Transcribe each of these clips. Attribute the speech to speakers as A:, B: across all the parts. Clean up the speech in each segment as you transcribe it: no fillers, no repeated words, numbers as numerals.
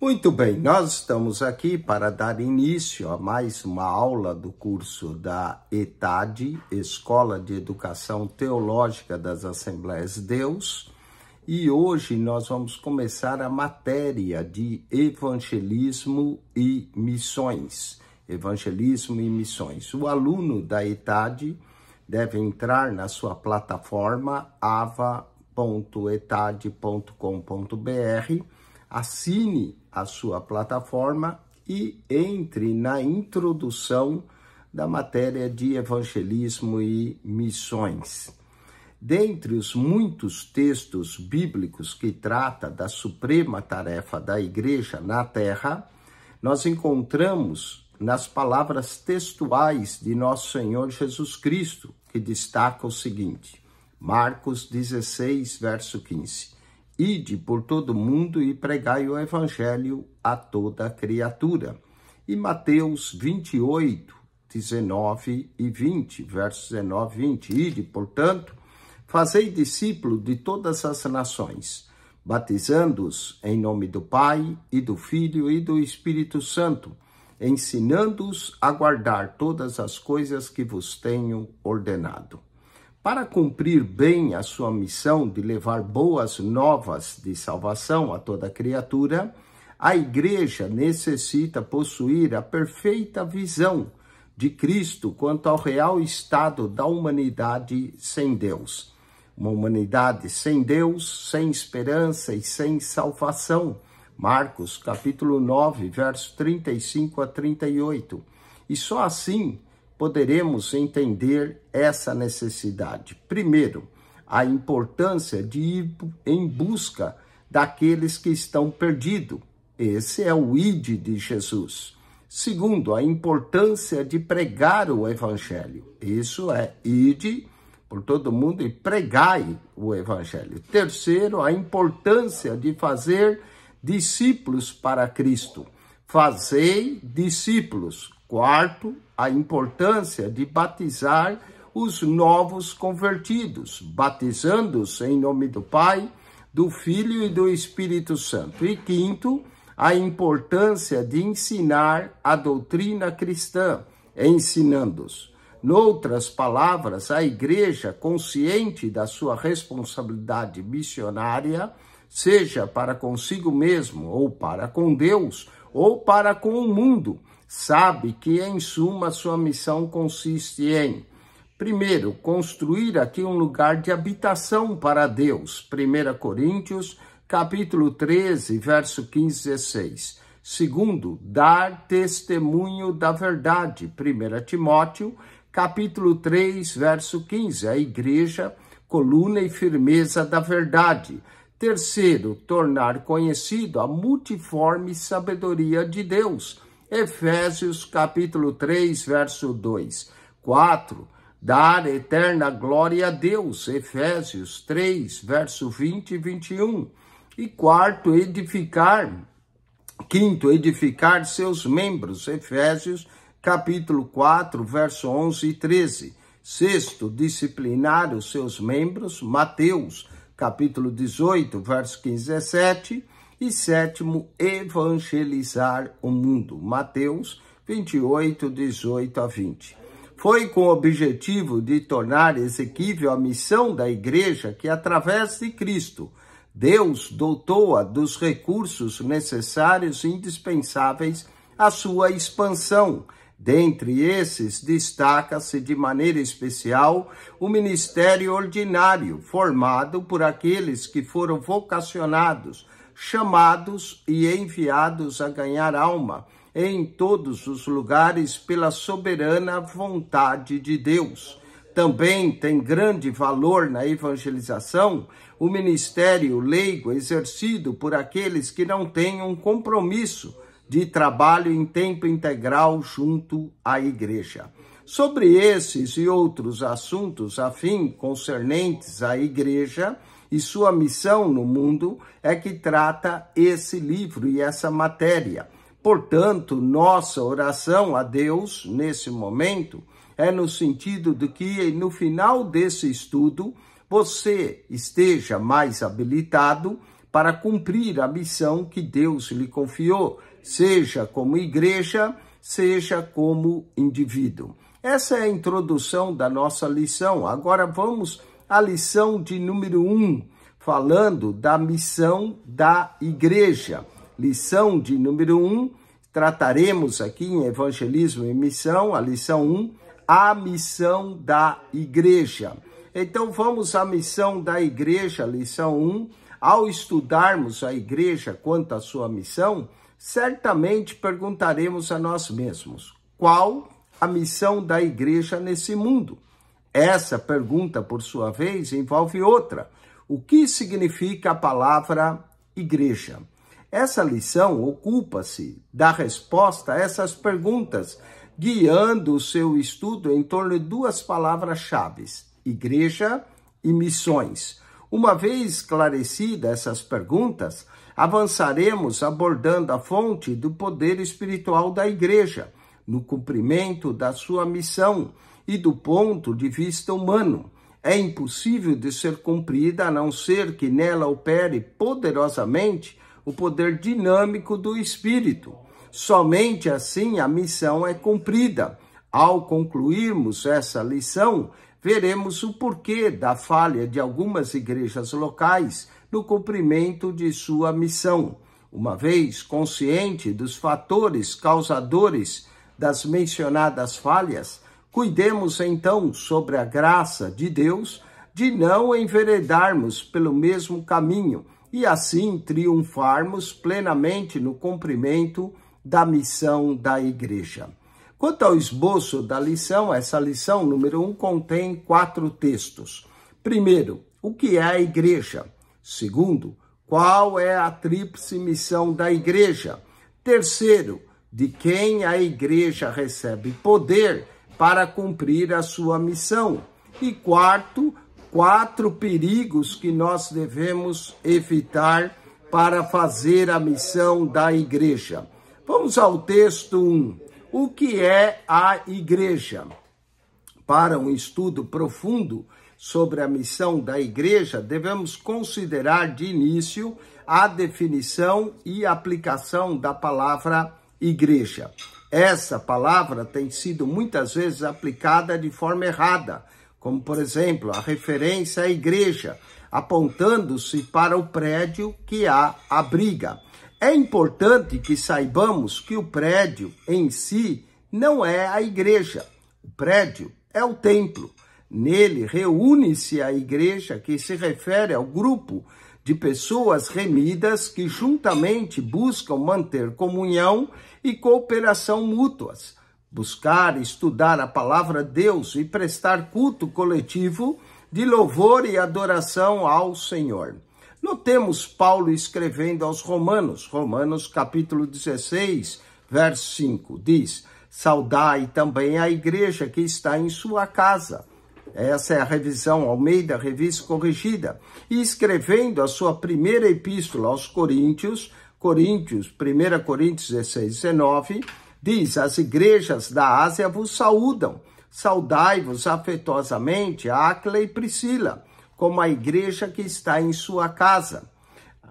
A: Muito bem, nós estamos aqui para dar início a mais uma aula do curso da ETAD, Escola de Educação Teológica das Assembleias de Deus, e hoje nós vamos começar a matéria de evangelismo e missões. Evangelismo e missões. O aluno da ETAD deve entrar na sua plataforma ava.etad.com.br, assine a sua plataforma e entre na introdução da matéria de evangelismo e missões. Dentre os muitos textos bíblicos que trata da suprema tarefa da igreja na terra, nós encontramos nas palavras textuais de nosso Senhor Jesus Cristo, que destaca o seguinte: Marcos 16, verso 15. Ide por todo mundo e pregai o evangelho a toda criatura. E Mateus 28, 19 e 20, versos 19 e 20. Ide, portanto, fazei discípulo de todas as nações, batizando-os em nome do Pai, e do Filho e do Espírito Santo, ensinando-os a guardar todas as coisas que vos tenho ordenado. Para cumprir bem a sua missão de levar boas novas de salvação a toda criatura, a igreja necessita possuir a perfeita visão de Cristo quanto ao real estado da humanidade sem Deus. Uma humanidade sem Deus, sem esperança e sem salvação. Marcos, capítulo 9, versos 35 a 38. E só assim poderemos entender essa necessidade. Primeiro, a importância de ir em busca daqueles que estão perdidos. Esse é o ide de Jesus. Segundo, a importância de pregar o evangelho. Isso é, ide por todo mundo e pregai o evangelho. Terceiro, a importância de fazer discípulos para Cristo. Fazei discípulos. Quarto, a importância de batizar os novos convertidos, batizando-os em nome do Pai, do Filho e do Espírito Santo. E quinto, a importância de ensinar a doutrina cristã, ensinando-os. Noutras palavras, a igreja, consciente da sua responsabilidade missionária, seja para consigo mesmo, ou para com Deus, ou para com o mundo, sabe que, em suma, sua missão consiste em, primeiro, construir aqui um lugar de habitação para Deus. 1 Coríntios, capítulo 13, verso 15 e 16. Segundo, dar testemunho da verdade. 1 Timóteo, capítulo 3, verso 15. A igreja, coluna e firmeza da verdade. Terceiro, tornar conhecido a multiforme sabedoria de Deus. Efésios capítulo 3, verso 2. 4. Dar eterna glória a Deus. Efésios 3, verso 20 e 21. E quarto, quinto, edificar seus membros. Efésios capítulo 4, verso 11 e 13. Sexto, disciplinar os seus membros. Mateus capítulo 18, verso 15 e 17. E sétimo, evangelizar o mundo. Mateus 28, 18 a 20. Foi com o objetivo de tornar exequível a missão da igreja que, através de Cristo, Deus dotou-a dos recursos necessários e indispensáveis à sua expansão. Dentre esses, destaca-se de maneira especial o ministério ordinário, formado por aqueles que foram vocacionados, chamados e enviados a ganhar alma em todos os lugares pela soberana vontade de Deus. Também tem grande valor na evangelização o ministério leigo exercido por aqueles que não têm um compromisso de trabalho em tempo integral junto à igreja. Sobre esses e outros assuntos afim concernentes à igreja e sua missão no mundo é que trata esse livro e essa matéria. Portanto, nossa oração a Deus, nesse momento, é no sentido de que, no final desse estudo, você esteja mais habilitado para cumprir a missão que Deus lhe confiou, seja como igreja, seja como indivíduo. Essa é a introdução da nossa lição. Agora vamos à lição de número 1, falando da missão da igreja. Lição de número 1, trataremos aqui em Evangelismo e Missão, a lição 1, a missão da igreja. Então vamos à missão da igreja, lição 1. Ao estudarmos a igreja quanto à sua missão, certamente perguntaremos a nós mesmos: qual a missão da igreja nesse mundo? Essa pergunta, por sua vez, envolve outra: o que significa a palavra igreja? Essa lição ocupa-se da resposta a essas perguntas, guiando o seu estudo em torno de duas palavras-chave: igreja e missões. Uma vez esclarecidas essas perguntas, avançaremos abordando a fonte do poder espiritual da igreja, no cumprimento da sua missão e do ponto de vista humano. É impossível de ser cumprida a não ser que nela opere poderosamente o poder dinâmico do Espírito. Somente assim a missão é cumprida. Ao concluirmos essa lição, veremos o porquê da falha de algumas igrejas locais no cumprimento de sua missão. Uma vez consciente dos fatores causadores das mencionadas falhas, cuidemos então, sobre a graça de Deus, de não enveredarmos pelo mesmo caminho e assim triunfarmos plenamente no cumprimento da missão da igreja. Quanto ao esboço da lição, essa lição número 1 contém 4 textos. Primeiro, o que é a igreja? Segundo, qual é a tríplice missão da igreja? Terceiro, de quem a igreja recebe poder para cumprir a sua missão? E quarto, 4 perigos que nós devemos evitar para fazer a missão da igreja. Vamos ao texto 1. O que é a igreja? Para um estudo profundo sobre a missão da igreja, devemos considerar de início a definição e aplicação da palavra igreja. Essa palavra tem sido muitas vezes aplicada de forma errada, como, por exemplo, a referência à igreja, apontando-se para o prédio que a abriga. É importante que saibamos que o prédio em si não é a igreja. O prédio é o templo. Nele reúne-se a igreja, que se refere ao grupo de pessoas remidas que juntamente buscam manter comunhão e cooperação mútuas, buscar estudar a palavra de Deus e prestar culto coletivo de louvor e adoração ao Senhor. Notemos Paulo escrevendo aos Romanos, Romanos capítulo 16, verso 5, diz: saudai também a igreja que está em sua casa. Essa é a revisão Almeida, revista corrigida. E escrevendo a sua primeira epístola aos Coríntios, 1 Coríntios 16, 19, diz: as igrejas da Ásia vos saúdam, saudai-vos afetuosamente a Áquila e Priscila, como a igreja que está em sua casa.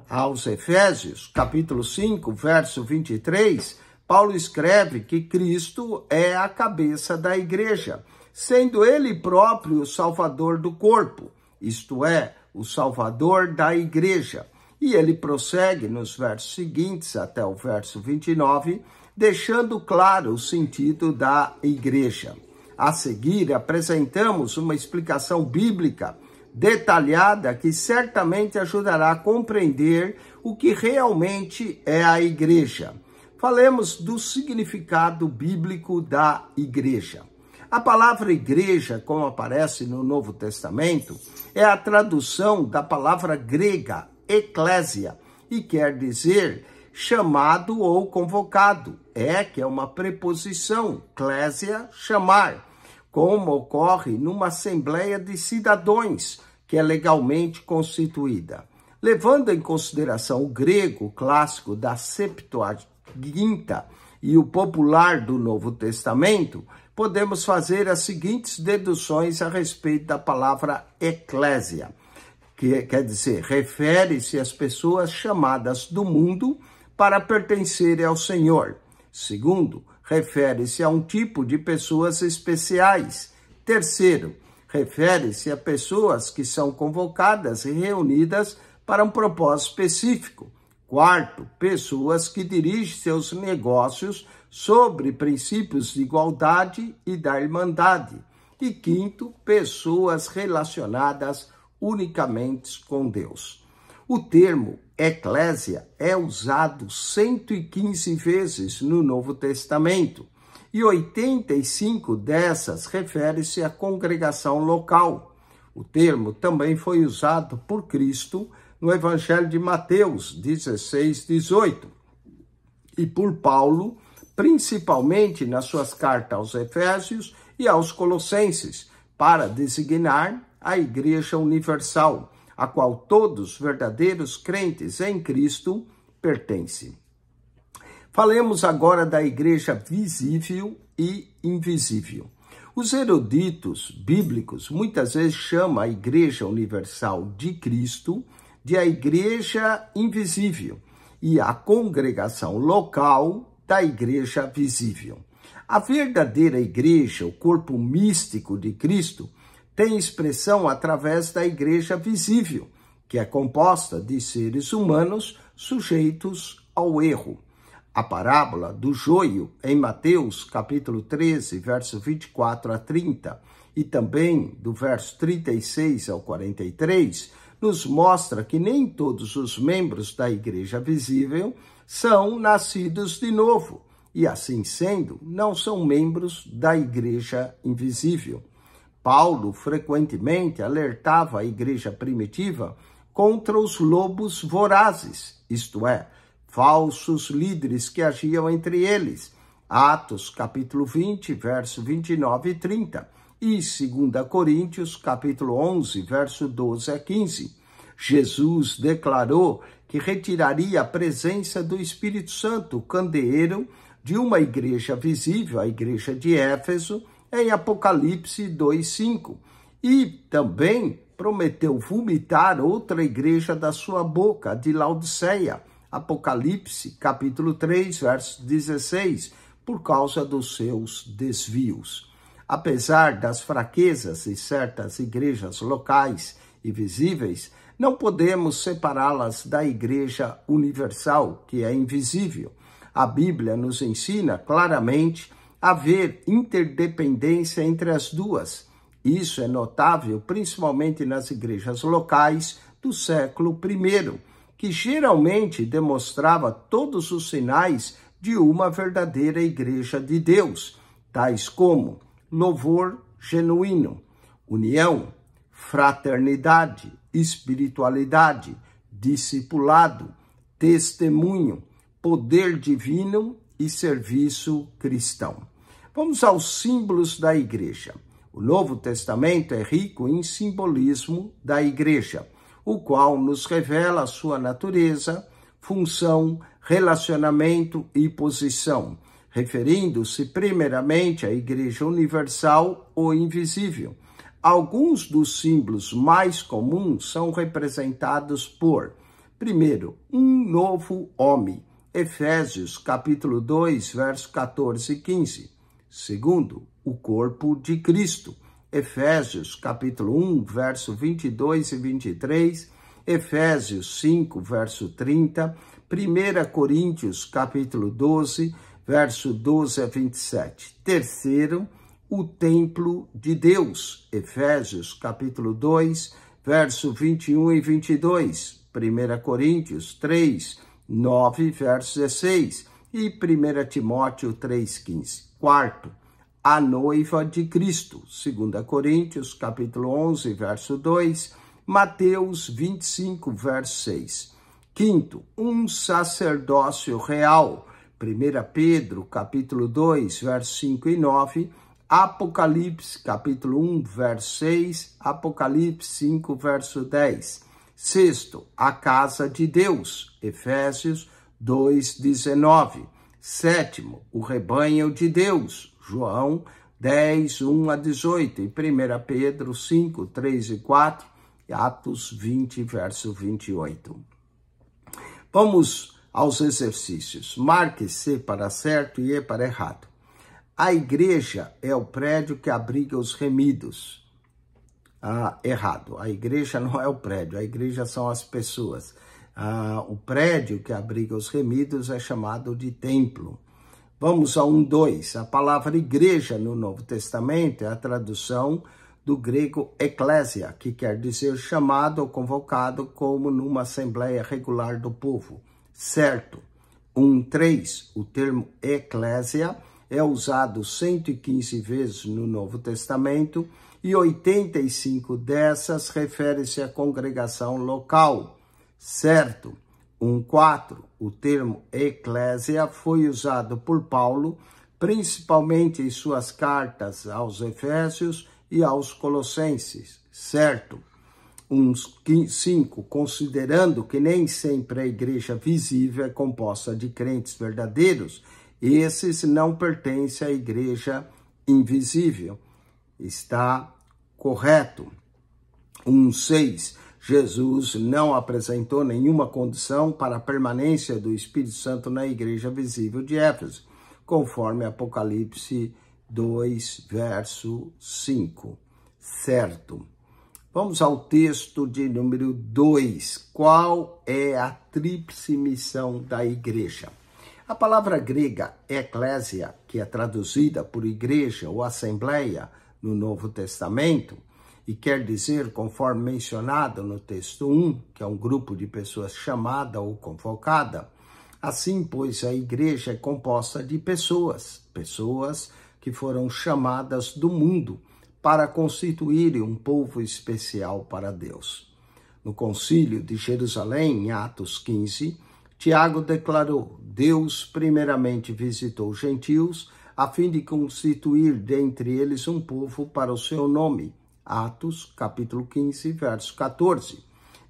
A: Aos Efésios, capítulo 5, verso 23, Paulo escreve que Cristo é a cabeça da igreja, sendo ele próprio o salvador do corpo, isto é, o salvador da igreja. E ele prossegue nos versos seguintes até o verso 29, deixando claro o sentido da igreja. A seguir, apresentamos uma explicação bíblica detalhada que certamente ajudará a compreender o que realmente é a igreja. Falemos do significado bíblico da igreja. A palavra igreja, como aparece no Novo Testamento, é a tradução da palavra grega eclésia e quer dizer chamado ou convocado. Que é uma preposição, clésia, chamar, como ocorre numa assembleia de cidadãos, que é legalmente constituída. Levando em consideração o grego clássico da Septuaginta e o popular do Novo Testamento, podemos fazer as seguintes deduções a respeito da palavra eclésia. que quer dizer, refere-se às pessoas chamadas do mundo para pertencerem ao Senhor. Segundo, refere-se a um tipo de pessoas especiais. Terceiro, refere-se a pessoas que são convocadas e reunidas para um propósito específico. Quarto, pessoas que dirigem seus negócios sobre princípios de igualdade e da irmandade. E quinto, pessoas relacionadas unicamente com Deus. O termo eclésia é usado 115 vezes no Novo Testamento e 85 dessas refere-se à congregação local. O termo também foi usado por Cristo no Evangelho de Mateus 16, 18 e por Paulo, principalmente nas suas cartas aos Efésios e aos Colossenses, para designar a Igreja Universal, a qual todos os verdadeiros crentes em Cristo pertencem. Falemos agora da Igreja visível e invisível. Os eruditos bíblicos muitas vezes chamam a Igreja Universal de Cristo de a Igreja Invisível e a congregação local da Igreja Visível. A verdadeira Igreja, o corpo místico de Cristo, tem expressão através da Igreja Visível, que é composta de seres humanos sujeitos ao erro. A parábola do joio, em Mateus, capítulo 13, verso 24 a 30, e também do verso 36 ao 43, nos mostra que nem todos os membros da Igreja Visível são nascidos de novo, e assim sendo, não são membros da Igreja Invisível. Paulo frequentemente alertava a igreja primitiva contra os lobos vorazes, isto é, falsos líderes que agiam entre eles. Atos, capítulo 20, verso 29 e 30. E 2 Coríntios, capítulo 11, verso 12 a 15. Jesus declarou que retiraria a presença do Espírito Santo, o candeeiro, de uma igreja visível, a igreja de Éfeso, em Apocalipse 2:5, e também prometeu vomitar outra igreja da sua boca, a de Laodiceia, Apocalipse capítulo 3, verso 16, por causa dos seus desvios. Apesar das fraquezas de certas igrejas locais e visíveis, não podemos separá-las da Igreja Universal, que é invisível. A Bíblia nos ensina claramente haver interdependência entre as duas. Isso é notável principalmente nas igrejas locais do século I, que geralmente demonstrava todos os sinais de uma verdadeira igreja de Deus, tais como louvor genuíno, união, fraternidade, espiritualidade, discipulado, testemunho, poder divino e serviço cristão. Vamos aos símbolos da igreja. O Novo Testamento é rico em simbolismo da igreja, o qual nos revela a sua natureza, função, relacionamento e posição, referindo-se primeiramente à Igreja Universal ou Invisível. Alguns dos símbolos mais comuns são representados por, primeiro, um novo homem, Efésios capítulo 2, verso 14 e 15. Segundo, o corpo de Cristo, Efésios capítulo 1, verso 22 e 23, Efésios 5, verso 30, 1 Coríntios capítulo 12, verso 12 a 27. Terceiro, o templo de Deus, Efésios capítulo 2, verso 21 e 22, 1 Coríntios 3, 9, verso 16 e 1 Timóteo 3,15. Quarto, a noiva de Cristo, 2 Coríntios, capítulo 11, verso 2, Mateus 25, verso 6. Quinto, um sacerdócio real, 1 Pedro, capítulo 2, verso 5 e 9, Apocalipse, capítulo 1, verso 6, Apocalipse 5, verso 10. Sexto, a casa de Deus, Efésios 2, 19. Sétimo, o rebanho de Deus, João 10, 1 a 18, e 1 Pedro 5, 3 e 4, Atos 20, verso 28. Vamos aos exercícios. Marque C para certo e E para errado. A igreja é o prédio que abriga os remidos. Errado. A igreja não é o prédio, a igreja são as pessoas. O prédio que abriga os remidos é chamado de templo. Vamos a 1.2. A palavra igreja no Novo Testamento é a tradução do grego eclésia, que quer dizer chamado ou convocado como numa assembleia regular do povo. Certo. 1.3. O termo eclésia é usado 115 vezes no Novo Testamento e 85 dessas refere-se à congregação local. Certo. 1.4. O termo eclésia foi usado por Paulo, principalmente em suas cartas aos Efésios e aos Colossenses. Certo. 1.5. Considerando que nem sempre a igreja visível é composta de crentes verdadeiros, esses não pertencem à igreja invisível. Está correto. 1.6. Jesus não apresentou nenhuma condição para a permanência do Espírito Santo na igreja visível de Éfeso, conforme Apocalipse 2, verso 5. Certo. Vamos ao texto de número 2. Qual é a tríplice missão da igreja? A palavra grega eclésia, que é traduzida por igreja ou assembleia no Novo Testamento, e quer dizer, conforme mencionado no texto 1, que é um grupo de pessoas chamada ou convocada, assim, pois, a igreja é composta de pessoas que foram chamadas do mundo para constituírem um povo especial para Deus. No concílio de Jerusalém, em Atos 15, Tiago declarou: Deus primeiramente visitou os gentios a fim de constituir dentre eles um povo para o seu nome. Atos, capítulo 15, verso 14.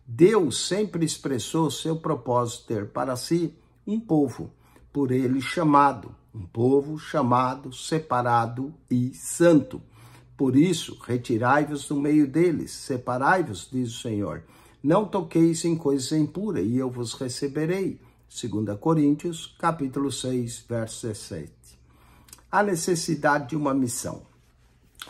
A: Deus sempre expressou seu propósito de ter para si um povo, por ele chamado, um povo chamado, separado e santo. Por isso, retirai-vos do meio deles, separai-vos, diz o Senhor. Não toqueis em coisa impura, e eu vos receberei. 2 Coríntios, capítulo 6, verso 17. A necessidade de uma missão.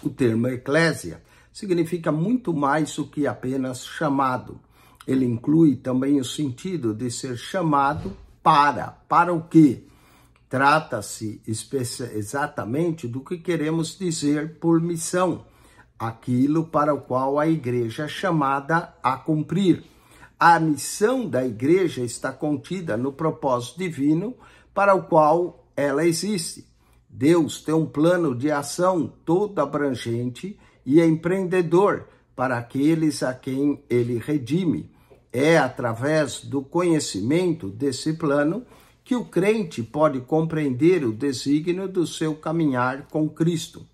A: O termo eclésia significa muito mais do que apenas chamado. Ele inclui também o sentido de ser chamado para o quê? Trata-se exatamente do que queremos dizer por missão, aquilo para o qual a igreja é chamada a cumprir. A missão da igreja está contida no propósito divino para o qual ela existe. Deus tem um plano de ação todo abrangente e empreendedor para aqueles a quem ele redime. É através do conhecimento desse plano que o crente pode compreender o desígnio do seu caminhar com Cristo.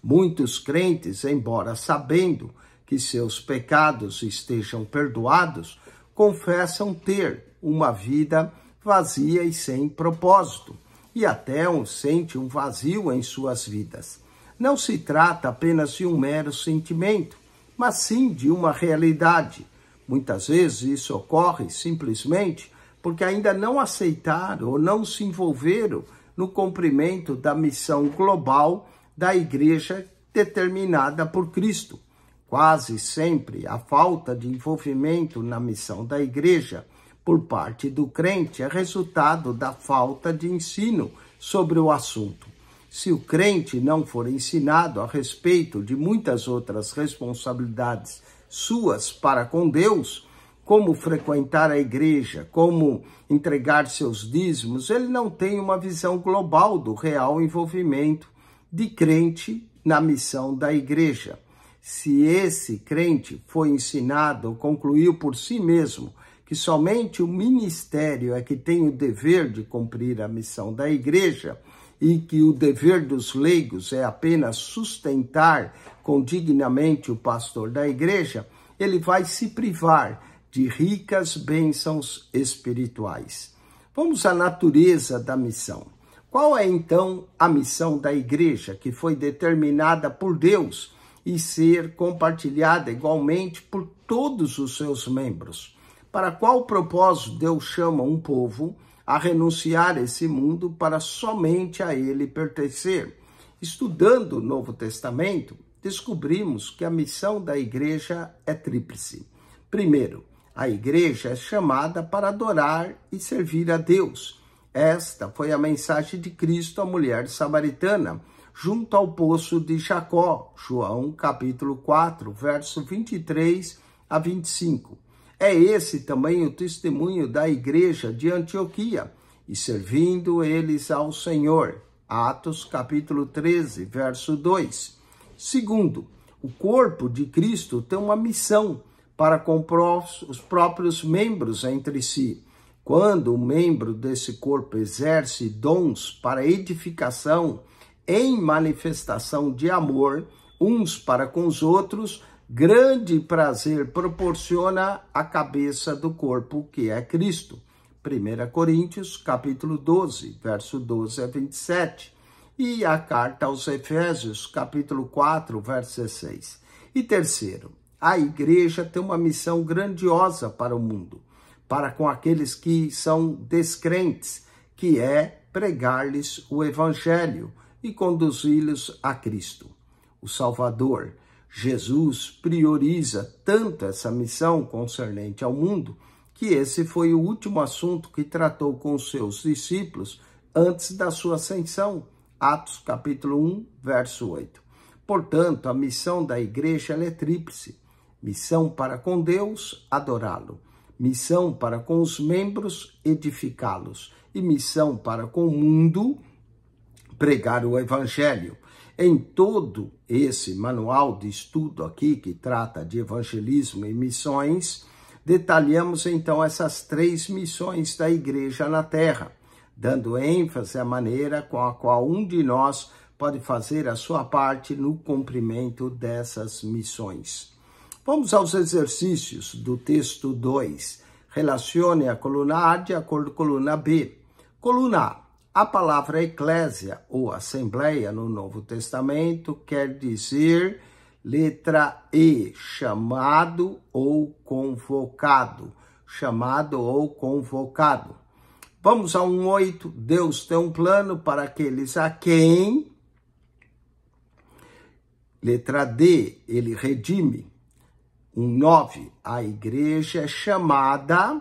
A: Muitos crentes, embora sabendo que seus pecados estejam perdoados, confessam ter uma vida vazia e sem propósito, e até sente um vazio em suas vidas. Não se trata apenas de um mero sentimento, mas sim de uma realidade. Muitas vezes isso ocorre simplesmente porque ainda não aceitaram ou não se envolveram no cumprimento da missão global da igreja determinada por Cristo. Quase sempre a falta de envolvimento na missão da igreja por parte do crente é resultado da falta de ensino sobre o assunto. Se o crente não for ensinado a respeito de muitas outras responsabilidades suas para com Deus, como frequentar a igreja, como entregar seus dízimos, ele não tem uma visão global do real envolvimento de crente na missão da igreja. Se esse crente foi ensinado ou concluiu por si mesmo que somente o ministério é que tem o dever de cumprir a missão da igreja, e que o dever dos leigos é apenas sustentar condignamente o pastor da igreja, ele vai se privar de ricas bênçãos espirituais. Vamos à natureza da missão. Qual é, então, a missão da igreja que foi determinada por Deus e ser compartilhada igualmente por todos os seus membros. Para qual propósito Deus chama um povo a renunciar a esse mundo para somente a ele pertencer? Estudando o Novo Testamento, descobrimos que a missão da igreja é tríplice. Primeiro, a igreja é chamada para adorar e servir a Deus. Esta foi a mensagem de Cristo à mulher samaritana, junto ao poço de Jacó, João capítulo 4, verso 23 a 25. É esse também o testemunho da igreja de Antioquia, e servindo eles ao Senhor, Atos capítulo 13, verso 2. Segundo, o corpo de Cristo tem uma missão para com os próprios membros entre si. Quando um membro desse corpo exerce dons para edificação, em manifestação de amor, uns para com os outros, grande prazer proporciona a cabeça do corpo, que é Cristo. 1 Coríntios, capítulo 12, verso 12 a 27. E a carta aos Efésios, capítulo 4, verso 16. E terceiro, a igreja tem uma missão grandiosa para o mundo, para com aqueles que são descrentes, que é pregar-lhes o evangelho e conduzi-los a Cristo, o Salvador. Jesus prioriza tanto essa missão concernente ao mundo, que esse foi o último assunto que tratou com os seus discípulos antes da sua ascensão. Atos capítulo 1, verso 8. Portanto, a missão da igreja é tríplice. Missão para com Deus, adorá-lo. Missão para com os membros, edificá-los. E missão para com o mundo, pregar o evangelho. Em todo esse manual de estudo aqui, que trata de evangelismo e missões, detalhamos então essas 3 missões da igreja na terra, dando ênfase à maneira com a qual um de nós pode fazer a sua parte no cumprimento dessas missões. Vamos aos exercícios do texto 2. Relacione a coluna A de acordo com a coluna B. Coluna A. A palavra eclésia ou assembleia no Novo Testamento quer dizer letra E, chamado ou convocado. Chamado ou convocado. Vamos a 1:8. Deus tem um plano para aqueles a quem, letra D, ele redime. 1:9. A igreja é chamada,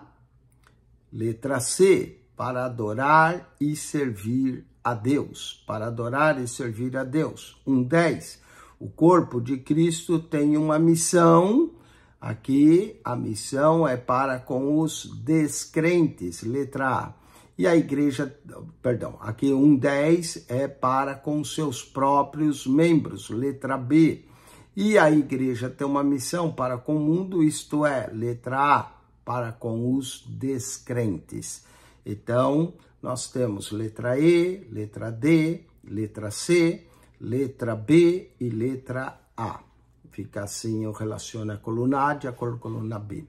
A: letra C, para adorar e servir a Deus. Para adorar e servir a Deus. 1:10. O corpo de Cristo tem uma missão. Aqui a missão é para com os descrentes, letra A. E a igreja, aqui 1:10 é para com seus próprios membros, letra B. E a igreja tem uma missão para com o mundo, isto é, letra A, para com os descrentes. Então, nós temos letra E, letra D, letra C, letra B e letra A. Fica assim, eu relaciono a coluna A de acordo com a coluna B.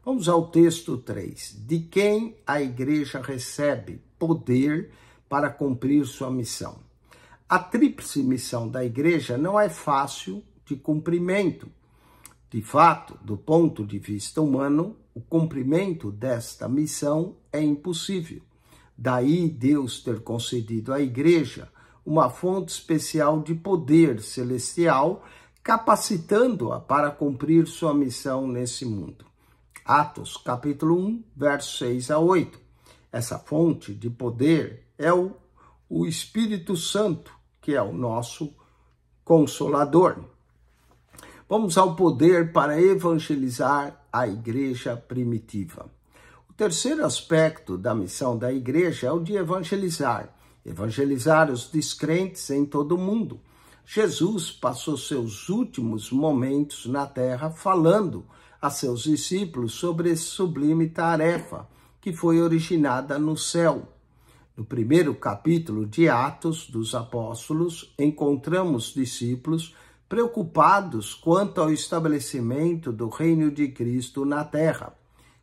A: Vamos ao texto 3. De quem a igreja recebe poder para cumprir sua missão? A tríplice missão da igreja não é fácil de cumprimento. De fato, do ponto de vista humano, o cumprimento desta missão é impossível. Daí Deus ter concedido à igreja uma fonte especial de poder celestial, capacitando-a para cumprir sua missão nesse mundo. Atos, capítulo 1, versos 6 a 8. Essa fonte de poder é o Espírito Santo, que é o nosso Consolador. Vamos ao poder para evangelizar a igreja primitiva. O terceiro aspecto da missão da igreja é o de evangelizar. Evangelizar os descrentes em todo o mundo. Jesus passou seus últimos momentos na terra falando a seus discípulos sobre essa sublime tarefa que foi originada no céu. No primeiro capítulo de Atos dos Apóstolos, encontramos discípulos preocupados quanto ao estabelecimento do reino de Cristo na terra.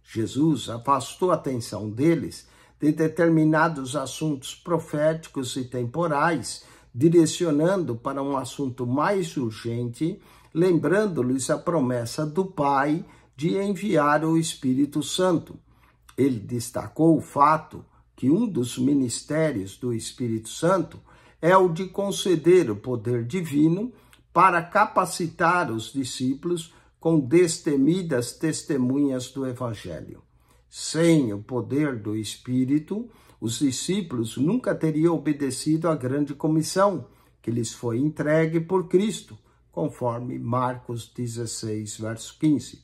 A: Jesus afastou a atenção deles de determinados assuntos proféticos e temporais, direcionando para um assunto mais urgente, lembrando-lhes a promessa do Pai de enviar o Espírito Santo. Ele destacou o fato que um dos ministérios do Espírito Santo é o de conceder o poder divino para capacitar os discípulos com destemidas testemunhas do Evangelho. Sem o poder do Espírito, os discípulos nunca teriam obedecido à grande comissão que lhes foi entregue por Cristo, conforme Marcos 16, verso 15.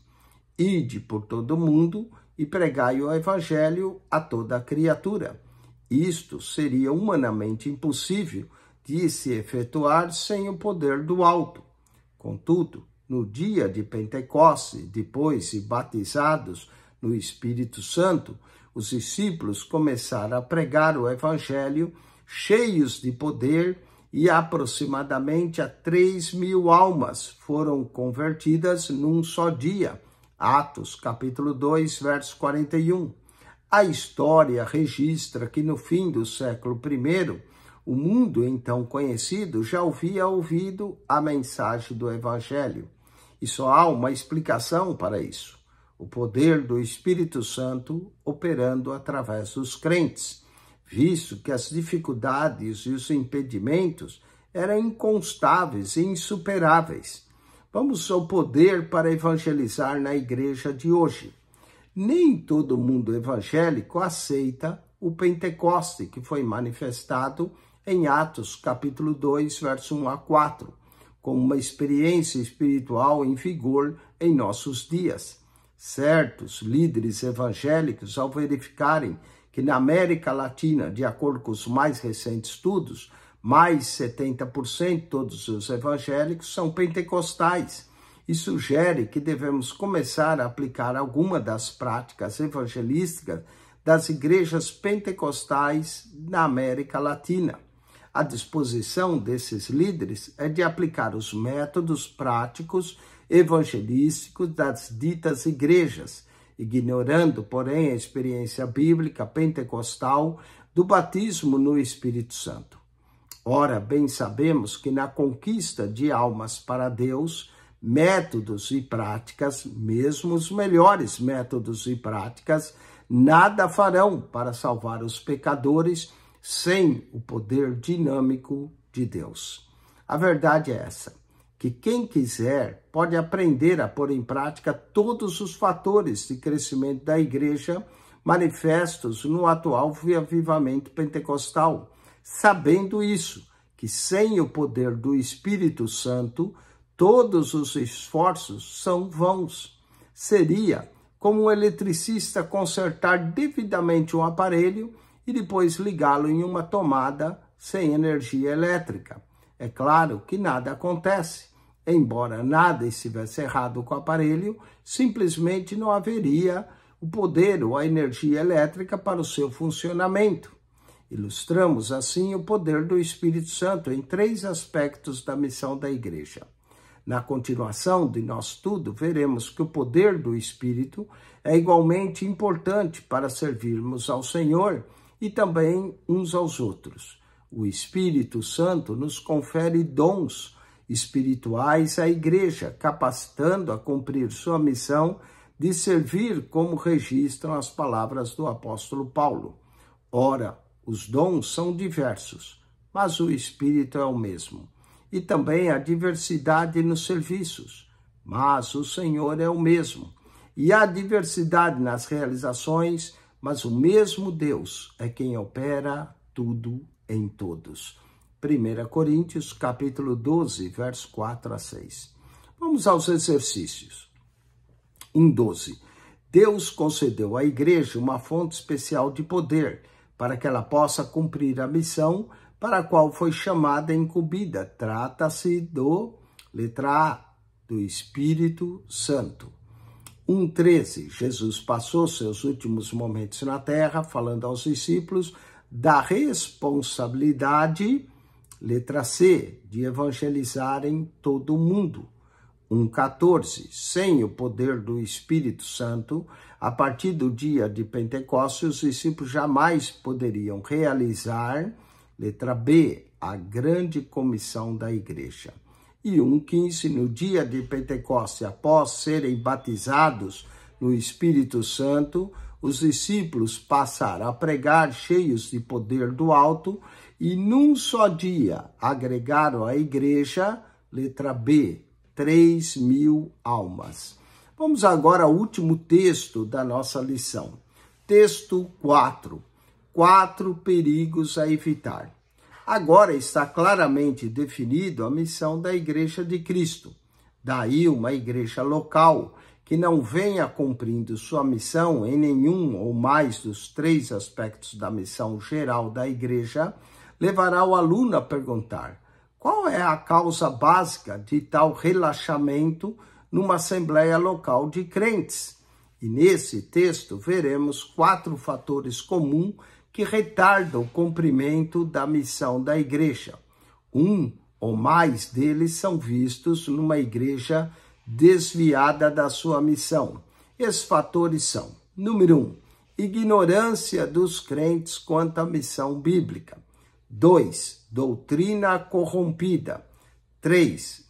A: Ide por todo o mundo e pregai o Evangelho a toda a criatura. Isto seria humanamente impossível de se efetuar sem o poder do alto. Contudo, no dia de Pentecostes, depois de batizados no Espírito Santo, os discípulos começaram a pregar o Evangelho cheios de poder e aproximadamente 3.000 almas foram convertidas num só dia. Atos, capítulo 2, verso 41. A história registra que no fim do século I, o mundo então conhecido já havia ouvido a mensagem do Evangelho. E só há uma explicação para isso: o poder do Espírito Santo operando através dos crentes, visto que as dificuldades e os impedimentos eram inconstáveis e insuperáveis. Vamos ao poder para evangelizar na igreja de hoje. Nem todo mundo evangélico aceita o Pentecoste, que foi manifestado em Atos, capítulo 2, verso 1 a 4, como uma experiência espiritual em vigor em nossos dias. Certos líderes evangélicos, ao verificarem que na América Latina, de acordo com os mais recentes estudos, mais 70% de todos os evangélicos são pentecostais, e sugere que devemos começar a aplicar alguma das práticas evangelísticas das igrejas pentecostais na América Latina. A disposição desses líderes é de aplicar os métodos práticos evangelísticos das ditas igrejas, ignorando, porém, a experiência bíblica pentecostal do batismo no Espírito Santo. Ora, bem sabemos que na conquista de almas para Deus, métodos e práticas, mesmo os melhores métodos e práticas, nada farão para salvar os pecadores sem o poder dinâmico de Deus. A verdade é essa, que quem quiser pode aprender a pôr em prática todos os fatores de crescimento da igreja manifestos no atual avivamento pentecostal, sabendo isso, que sem o poder do Espírito Santo, todos os esforços são vãos. Seria como um eletricista consertar devidamente um aparelho e depois ligá-lo em uma tomada sem energia elétrica. É claro que nada acontece. Embora nada estivesse errado com o aparelho, simplesmente não haveria o poder ou a energia elétrica para o seu funcionamento. Ilustramos assim o poder do Espírito Santo em 3 aspectos da missão da igreja. Na continuação de nosso estudo, veremos que o poder do Espírito é igualmente importante para servirmos ao Senhor e também uns aos outros. O Espírito Santo nos confere dons espirituais à igreja, capacitando a cumprir sua missão de servir, como registram as palavras do apóstolo Paulo. Ora, os dons são diversos, mas o Espírito é o mesmo. E também há diversidade nos serviços, mas o Senhor é o mesmo. E há diversidade nas realizações, mas o mesmo Deus é quem opera tudo em todos. 1 Coríntios, capítulo 12, versos 4 a 6. Vamos aos exercícios. 1:12. Deus concedeu à igreja uma fonte especial de poder para que ela possa cumprir a missão para a qual foi chamada e incumbida. Trata-se letra A, do Espírito Santo. 1:13. Jesus passou seus últimos momentos na terra, falando aos discípulos da responsabilidade, letra C, de evangelizarem todo o mundo. 1:14. Sem o poder do Espírito Santo, a partir do dia de Pentecostes, os discípulos jamais poderiam realizar, letra B, a grande comissão da igreja. E 1,15, no dia de Pentecostes, após serem batizados no Espírito Santo, os discípulos passaram a pregar cheios de poder do alto e num só dia agregaram à igreja, letra B, 3.000 almas. Vamos agora ao último texto da nossa lição. Texto 4. 4 perigos a evitar. Agora está claramente definido a missão da Igreja de Cristo. Daí uma igreja local que não venha cumprindo sua missão em nenhum ou mais dos 3 aspectos da missão geral da igreja, levará o aluno a perguntar: qual é a causa básica de tal relaxamento numa assembleia local de crentes? E nesse texto veremos 4 fatores comuns que retardam o cumprimento da missão da igreja. Um ou mais deles são vistos numa igreja desviada da sua missão. Esses fatores são: número 1, ignorância dos crentes quanto à missão bíblica. 2, doutrina corrompida. 3,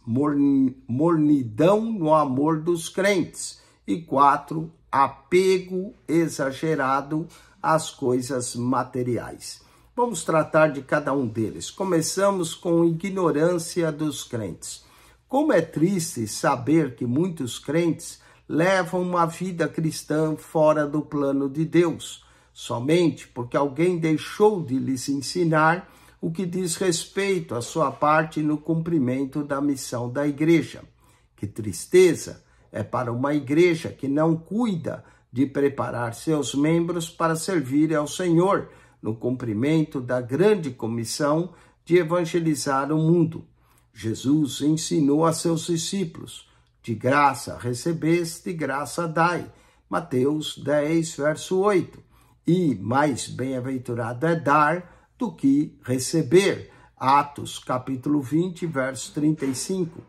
A: mornidão no amor dos crentes. E 4, apego exagerado às coisas materiais. Vamos tratar de cada um deles. Começamos com ignorância dos crentes. Como é triste saber que muitos crentes levam uma vida cristã fora do plano de Deus, somente porque alguém deixou de lhes ensinar o que diz respeito à sua parte no cumprimento da missão da igreja. Que tristeza é para uma igreja que não cuida de preparar seus membros para servir ao Senhor no cumprimento da grande comissão de evangelizar o mundo. Jesus ensinou a seus discípulos: de graça recebeste, de graça dai. Mateus 10, verso 8. E mais bem-aventurado é dar do que receber. Atos, capítulo 20, verso 35.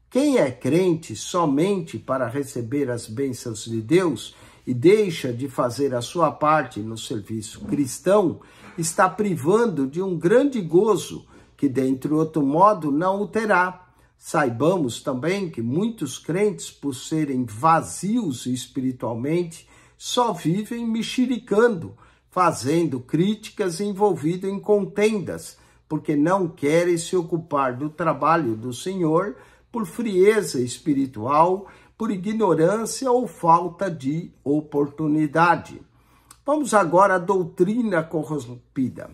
A: Quem é crente somente para receber as bênçãos de Deus e deixa de fazer a sua parte no serviço cristão, está privando de um grande gozo que, dentre outro modo, não o terá. Saibamos também que muitos crentes, por serem vazios espiritualmente, só vivem mexericando, fazendo críticas e envolvidos em contendas, porque não querem se ocupar do trabalho do Senhor por frieza espiritual, por ignorância ou falta de oportunidade. Vamos agora à doutrina corrompida.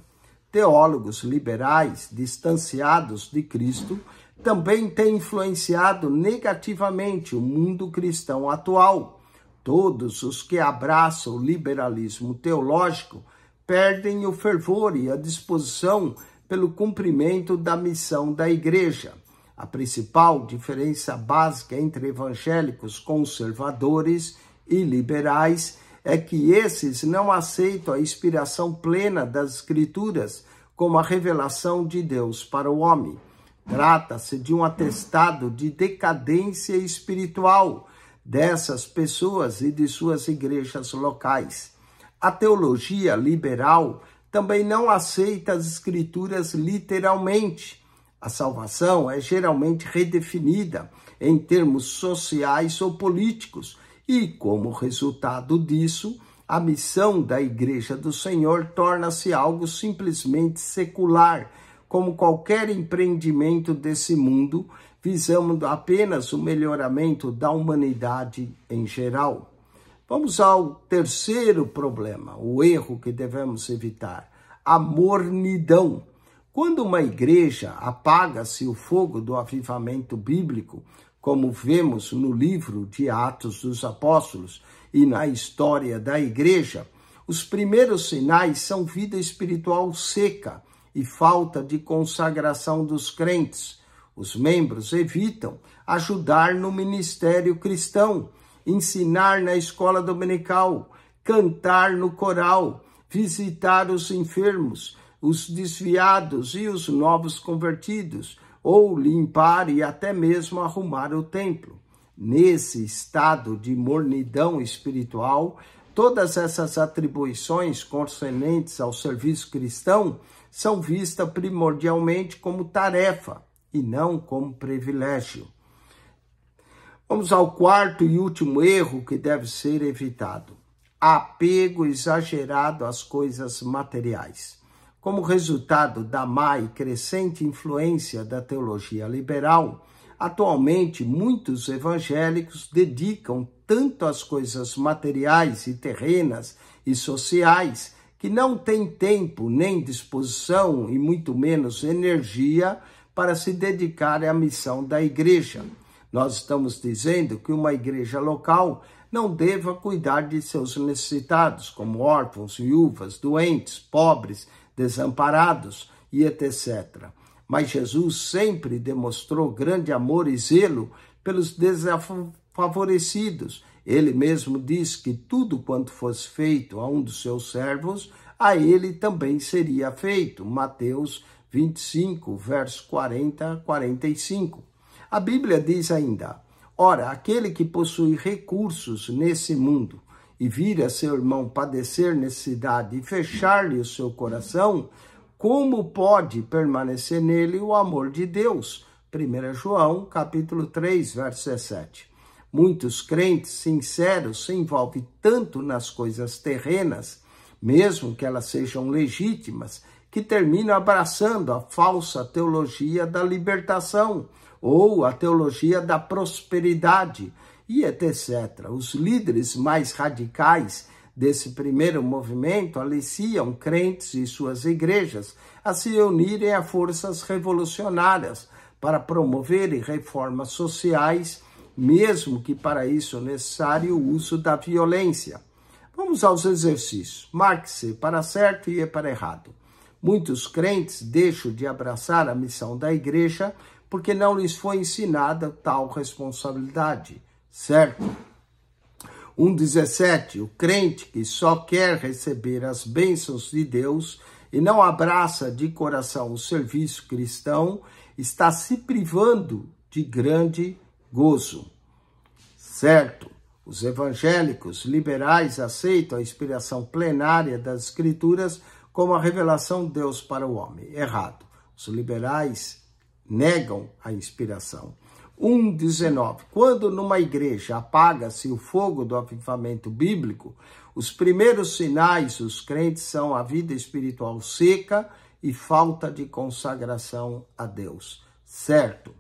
A: Teólogos liberais, distanciados de Cristo, também têm influenciado negativamente o mundo cristão atual. Todos os que abraçam o liberalismo teológico perdem o fervor e a disposição pelo cumprimento da missão da igreja. A principal diferença básica entre evangélicos conservadores e liberais é que esses não aceitam a inspiração plena das Escrituras como a revelação de Deus para o homem. Trata-se de um atestado de decadência espiritual dessas pessoas e de suas igrejas locais. A teologia liberal também não aceita as Escrituras literalmente. A salvação é geralmente redefinida em termos sociais ou políticos e, como resultado disso, a missão da Igreja do Senhor torna-se algo simplesmente secular, como qualquer empreendimento desse mundo, visando apenas o melhoramento da humanidade em geral. Vamos ao terceiro problema, o erro que devemos evitar: a mornidão. Quando uma igreja apaga-se o fogo do avivamento bíblico, como vemos no livro de Atos dos Apóstolos e na história da igreja, os primeiros sinais são vida espiritual seca e falta de consagração dos crentes. Os membros evitam ajudar no ministério cristão, ensinar na escola dominical, cantar no coral, visitar os enfermos, os desviados e os novos convertidos, ou limpar e até mesmo arrumar o templo. Nesse estado de mornidão espiritual, todas essas atribuições concernentes ao serviço cristão são vistas primordialmente como tarefa e não como privilégio. Vamos ao quarto e último erro que deve ser evitado: apego exagerado às coisas materiais. Como resultado da má e crescente influência da teologia liberal, atualmente muitos evangélicos dedicam tanto às coisas materiais e terrenas e sociais que não têm tempo nem disposição e muito menos energia para se dedicar à missão da igreja. Nós estamos dizendo que uma igreja local não deva cuidar de seus necessitados, como órfãos, viúvas, doentes, pobres, desamparados e etc. Mas Jesus sempre demonstrou grande amor e zelo pelos desfavorecidos. Ele mesmo diz que tudo quanto fosse feito a um dos seus servos, a ele também seria feito. Mateus 25, verso 40 a 45. A Bíblia diz ainda: ora, aquele que possui recursos nesse mundo e vir a seu irmão padecer necessidade e fechar-lhe o seu coração, como pode permanecer nele o amor de Deus? 1 João, capítulo 3, verso 17. Muitos crentes sinceros se envolvem tanto nas coisas terrenas, mesmo que elas sejam legítimas, que terminam abraçando a falsa teologia da libertação ou a teologia da prosperidade e etc. Os líderes mais radicais desse primeiro movimento aliciam crentes e suas igrejas a se unirem a forças revolucionárias para promoverem reformas sociais, mesmo que para isso necessário o uso da violência. Vamos aos exercícios. Marque-se para certo e para errado. Muitos crentes deixam de abraçar a missão da igreja porque não lhes foi ensinada tal responsabilidade, certo? 1,17. O crente que só quer receber as bênçãos de Deus e não abraça de coração o serviço cristão está se privando de grande gozo, certo? Os evangélicos liberais aceitam a inspiração plenária das Escrituras como a revelação de Deus para o homem. Errado. Os liberais negam a inspiração. 1,19. Quando numa igreja apaga-se o fogo do avivamento bíblico, os primeiros sinais dos crentes são a vida espiritual seca e falta de consagração a Deus, certo?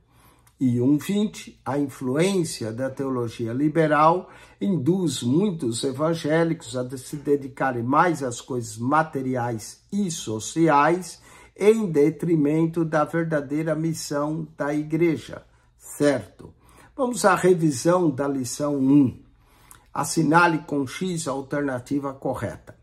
A: E 1,20. A influência da teologia liberal induz muitos evangélicos a se dedicarem mais às coisas materiais e sociais em detrimento da verdadeira missão da igreja, certo? Vamos à revisão da lição 1. Assinale com X a alternativa correta.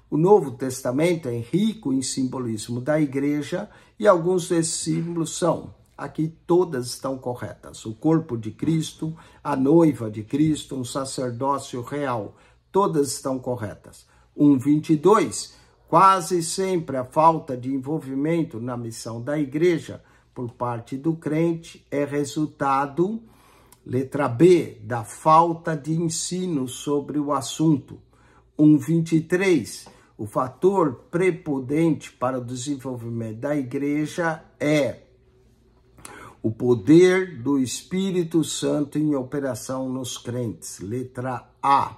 A: O Novo Testamento é rico em simbolismo da igreja e alguns desses símbolos são: aqui todas estão corretas. O corpo de Cristo, a noiva de Cristo, um sacerdócio real. Todas estão corretas. 1,22. Quase sempre a falta de envolvimento na missão da igreja por parte do crente é resultado, letra B, da falta de ensino sobre o assunto. 1,23. O fator prepotente para o desenvolvimento da igreja é o poder do Espírito Santo em operação nos crentes. Letra A.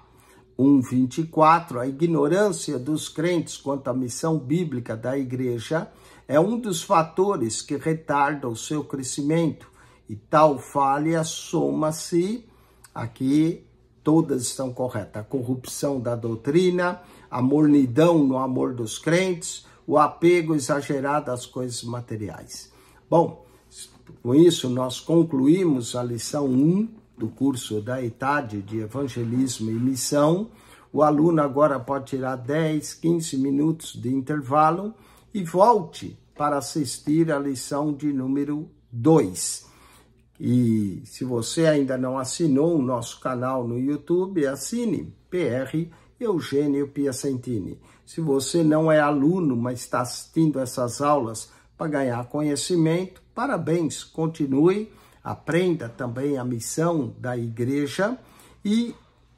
A: 1,24. A ignorância dos crentes quanto à missão bíblica da igreja é um dos fatores que retarda o seu crescimento. E tal falha soma-se, aqui todas estão corretas: a corrupção da doutrina, a mornidão no amor dos crentes, o apego exagerado às coisas materiais. Bom, com isso nós concluímos a lição 1 do curso da ETAD de Evangelismo e Missão. O aluno agora pode tirar 10, 15 minutos de intervalo e volte para assistir a lição de número 2. E se você ainda não assinou o nosso canal no YouTube, assine PR Eugênio Piacentini. Se você não é aluno, mas está assistindo essas aulas para ganhar conhecimento, parabéns, continue, aprenda também a missão da igreja e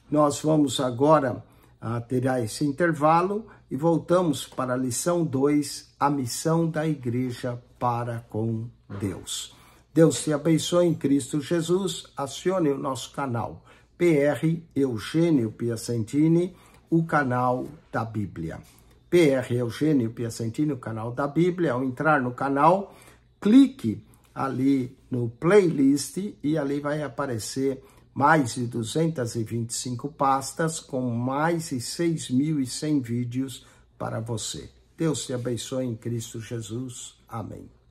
A: nós vamos agora ter esse intervalo e voltamos para a lição 2, a missão da igreja para com Deus. Deus te abençoe em Cristo Jesus. Acione o nosso canal PR Eugênio Piacentini, o canal da Bíblia. PR Eugênio Piacentini, o canal da Bíblia. Ao entrar no canal, clique ali no playlist e ali vai aparecer mais de 225 pastas com mais de 6.100 vídeos para você. Deus te abençoe em Cristo Jesus. Amém.